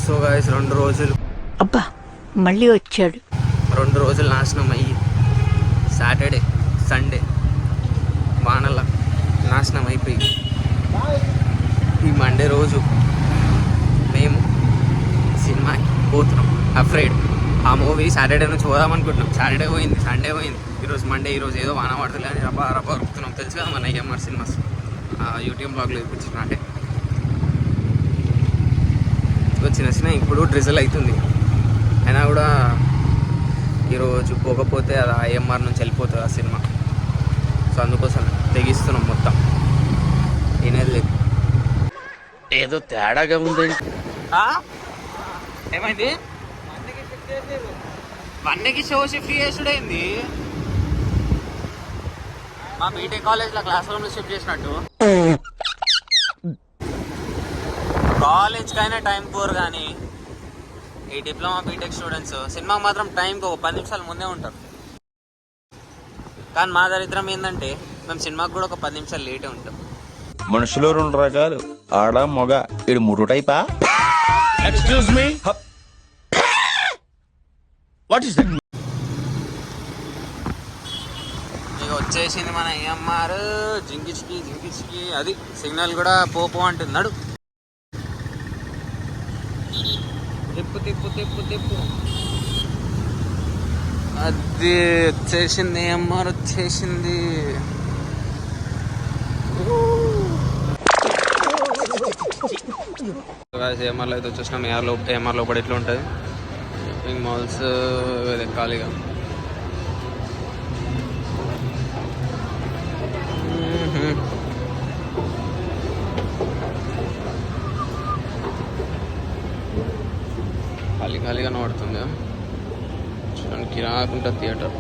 So guys 2 రోజులు అబ్బా మళ్ళీ వచ్చాడు. 2 రోజులు నాశనం అయ్యి సాటర్డే సండే వానల నాశనం అయిపోయి ఈ మండే రోజు మేము సినిమాకి పోతున్నాం. అఫ్రైడ్ ఆ మూవీ సాటర్డే నుంచి పోదామనుకుంటున్నాం. సాటర్డే పోయింది, సండే పోయింది, ఈరోజు మండే. ఈరోజు ఏదో వాన పడుతుంది అని రబ్బా రబ్బా ఉరుకుతున్నాం. తెలుసు కదా మన ఏఎంఆర్ సినిమాస్ యూట్యూబ్ బ్లాగ్లో చూపించిన అంటే చిన్న ఇప్పుడు డ్రిజల్ అవుతుంది. అయినా కూడా ఈరోజు పోకపోతే అది ఐఎంఆర్ నుంచి వెళ్ళిపోతుంది ఆ సినిమా. సో అందుకోసం తెగిస్తున్నాం మొత్తం. ఏనేది లేదు, ఏదో తేడాగా ఉందండి. ఏమైంది? వన్కి షో షిఫ్ట్ చేసుడైంది. మా బీటెక్ కాలేజ్లో క్లాస్ రూమ్లో షిఫ్ట్ చేసినట్టు. కాలేజ్కైనా టైం పోరు, కానీ ఈ డిప్లొమా బీటెక్ స్టూడెంట్స్ సినిమాకి మాత్రం టైంకి ఒక 10 నిమిషాలు ముందే ఉంటారు. కానీ మా దరిద్రం ఏంటంటే మేము సినిమాకి కూడా ఒక 10 నిమిషాలు లేటే ఉంటాం. మనుషులు 2 రకాలు, ఆడ మొగ. ఇది 3 టైపా? Excuse me, what is that? ఇక వచ్చేసింది మన ఏఎంఆర్. జింగిచ్కి అది సిగ్నల్ కూడా పోపో అంటున్నాడు. తిప్పు అది వచ్చేసింది. ఏఎంఆర్ వచ్చేసింది. ఏఎంఆర్లో అయితే వచ్చేసినాం. ఏఎంఆర్ లోపల ఎట్లా ఉంటుంది షాపింగ్ మాల్స్ ఖాళీగా. ఖాళీగా నడుతుంది. చూడడానికి రాకుండా థియేటర్.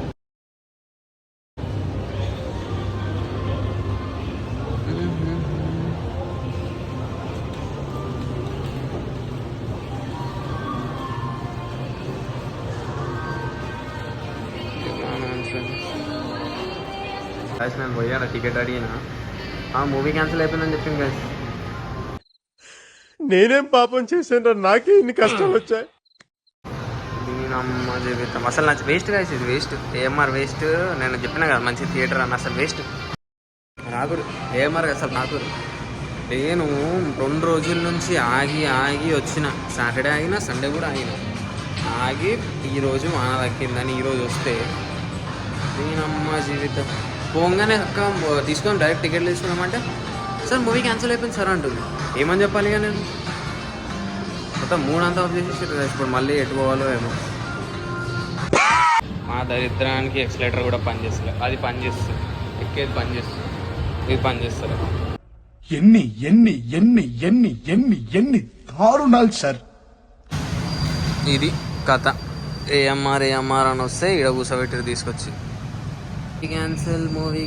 నేను పోయాను, టికెట్ అడిగినా మూవీ క్యాన్సిల్ అయిపోయిందని చెప్పింది గైస్. నేనేం పాపం చేశాను, నాకే ఇన్ని కష్టాలు వచ్చాయి. దీనమ్మ జీవితం అసలు నాకు వేస్ట్ గైస్, ఇది వేస్ట్. AMR waste. నేను చెప్పినా కదా మంచి థియేటర్ అన్న, అసలు వేస్ట్. రాకూడదు ఏఎంఆర్ అసలు రాకూడదు. నేను 2 రోజుల నుంచి ఆగి వచ్చిన. సాటర్డే ఆగిన, సండే కూడా ఆగి ఈరోజు వాన దక్కిందని ఈరోజు వస్తే దీనమ్మ జీవితం. పోగానే అక్క తీసుకొని డైరెక్ట్ టికెట్లు తీసుకున్నామంటే సార్ మూవీ క్యాన్సిల్ అయిపోయింది సార్ అంటుంది. ఏమని చెప్పాలి ఇక నేను? మొత్తం 3 అంతా ఆఫ్ చేసేసి ఇప్పుడు మళ్ళీ ఎటు పోవాలో ఏమో. మా దరిద్రానికి ఎక్సలేటర్ కూడా పనిచేస్తలేదు. అది పనిచేస్తుంది, ఎక్కేది పనిచేస్తుంది, ఇది పనిచేస్తుంది. ఎన్ని ఎన్ని ఎన్ని ఎన్ని ఎన్ని ఎన్ని దారుణాలు సార్. ఇది కథ. ఏఎంఆర్ అని వస్తే ఈడ కూసబెట్టి తీసుకొచ్చి మూవీ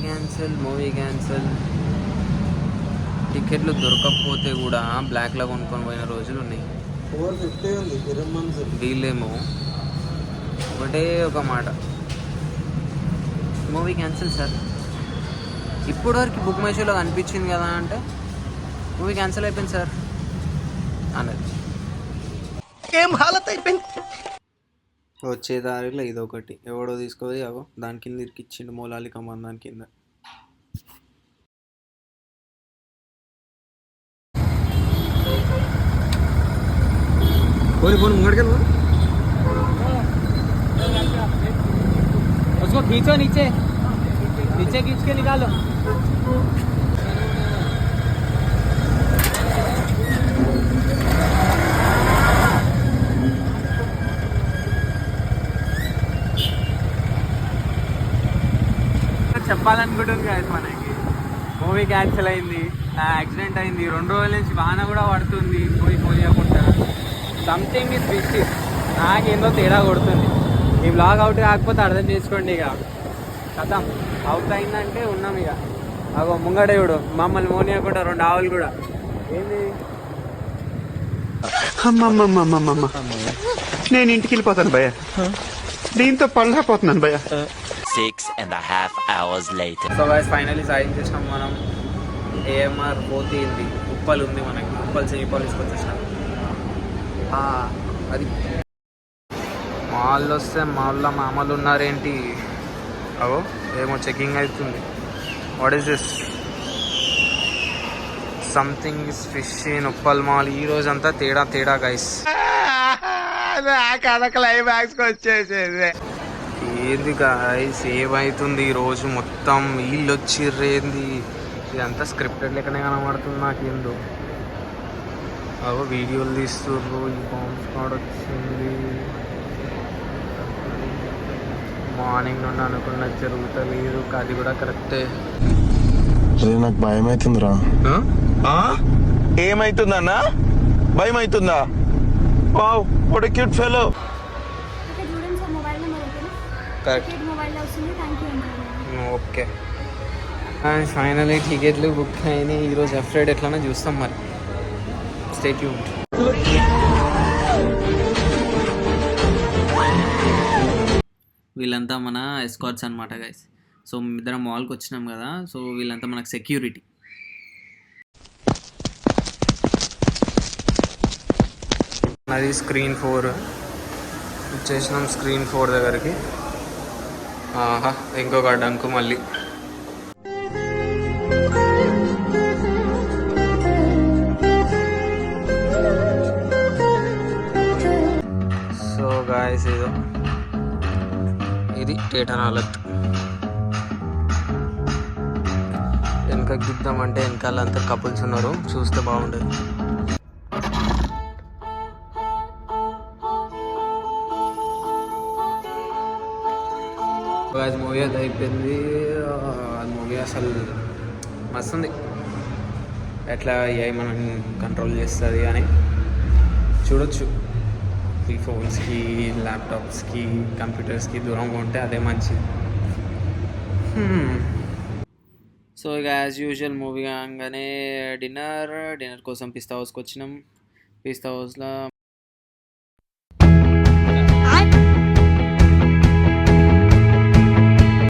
క్యాన్సిల్. టికెట్లు దొరకకపోతే కూడా బ్లాక్లో కొనుక్కొని పోయిన రోజులు ఉన్నాయి. 450 ఉంది డీలేమో. ఒకటే ఒక మాట, మూవీ క్యాన్సిల్ సార్. ఇప్పుడు వరకు బుక్ మై షోలో అనిపించింది కదా అంటే మూవీ క్యాన్సిల్ అయిపోయింది సార్ అన్నది. ఏం హాలత్ అయిపోయింది. వచ్చే దారిలో ఇదొకటి ఎవడో తీసుకోవాలి. అగో దాని కింద ఇరికిచ్చిండు మౌలాలి కమాన్ దాని కింద. फोन मुड़ गया उसको खींचो, नीचे खींच के निकालो. చెప్పాలనుకుంటుంది కదా మనకి. మూవీ క్యాన్సిల్ అయింది, యాక్సిడెంట్ అయింది, 2 రోజుల నుంచి వాన కూడా పడుతుంది. పోయకుండా సంథింగ్ ఇస్ ఫిష్. నాకేందో తేడా కొడుతుంది. ఈ బ్లాగ్ అవుట్ కాకపోతే అర్థం చేసుకోండి. ఇక కథం అవుట్ అయిందంటే ఉన్నాం ఇక. అగో ముంగడేవుడు మమ్మల్ని మోనియకుండా 2 ఆవులు కూడా. ఏంది నేను ఇంటికి వెళ్ళిపోతాను భయ్య, దీంతో పళ్ళపోతున్నాను భయ్య. 6.5 hours later. So guys finally సాయం చేసినాం మనం. ఏఎంఆర్ పోతుంది, ఉప్పల్ ఉంది మనకి. ఉప్పల్ సినీ పాలిస్కి వచ్చేసినాం. అది మాల్లో వస్తే మాల్లో మామూలు ఉన్నారేంటి? అవో ఏమో చెకింగ్ అవుతుంది. What is this? Something is fish in Uppal mall. ఈ రోజు అంతా తేడా తేడా గైస్. క్లైమాక్స్ వచ్చేసేది. ఏంది గైస్ ఏమైతుంది ఈరోజు? మొత్తం వీళ్ళు వచ్చిర్రేంది? ఇదంతా స్క్రిప్టెడ్ లెక్కనే కనబడుతుంది నాకేందో. అవో వీడియోలు తీస్తుర్రు. ఈ బాంబ్ స్క్వాడ్ వచ్చింది. మార్నింగ్ నుండి అనుకున్న జరుగుతలేదు. అది కూడా కరెక్టే. నాకు భయం అవుతుందిరా. ఏమైతుందన్నా? భయం అవుతుందా? Wow what a cute fellow. చూడండి సార్, మొబైల్ నెంబర్ ఓకేనా? కరెక్ట్. మొబైల్లో వస్తుంది. థ్యాంక్ యూ అండి. ఓకే. అండ్ ఫైనలీ టికెట్లు బుక్ అయినాయి. ఈరోజు ఫ్రైడే ఎట్లన్నా చూస్తాం మరి. Stay tuned. వీళ్ళంతా మన ఎస్కార్ట్స్ అనమాట గైస్. సో ఇద్దరం మాల్కి వచ్చినాం కదా, సో వీళ్ళంతా మనకు సెక్యూరిటీ. అది స్క్రీన్ 4 వచ్చేసినాం. స్క్రీన్ 4 దగ్గరికి. ఆహా ఇంకొక డంకు మళ్ళీ. సో గాయస్ ఇది థియేటర్ హాలత్. వెనక గిద్దామంటే వెనకాల అంతా కపుల్స్ ఉన్నారు. చూస్తే బాగుండేది. అది మూవీ అది అయిపోయింది. అది మూవీ అసలు మస్తుంది. ఎట్లా AI మనం కంట్రోల్ చేస్తుంది అని చూడొచ్చు. ఈ ఫోన్స్కి, ల్యాప్టాప్స్కి, కంప్యూటర్స్కి దూరంగా ఉంటే అదే మంచిది. సో ఇక యాజ్ యూజువల్ మూవీ కాగానే డిన్నర్ కోసం పిస్తా హౌస్కి వచ్చినాం. పిస్తా హౌస్లో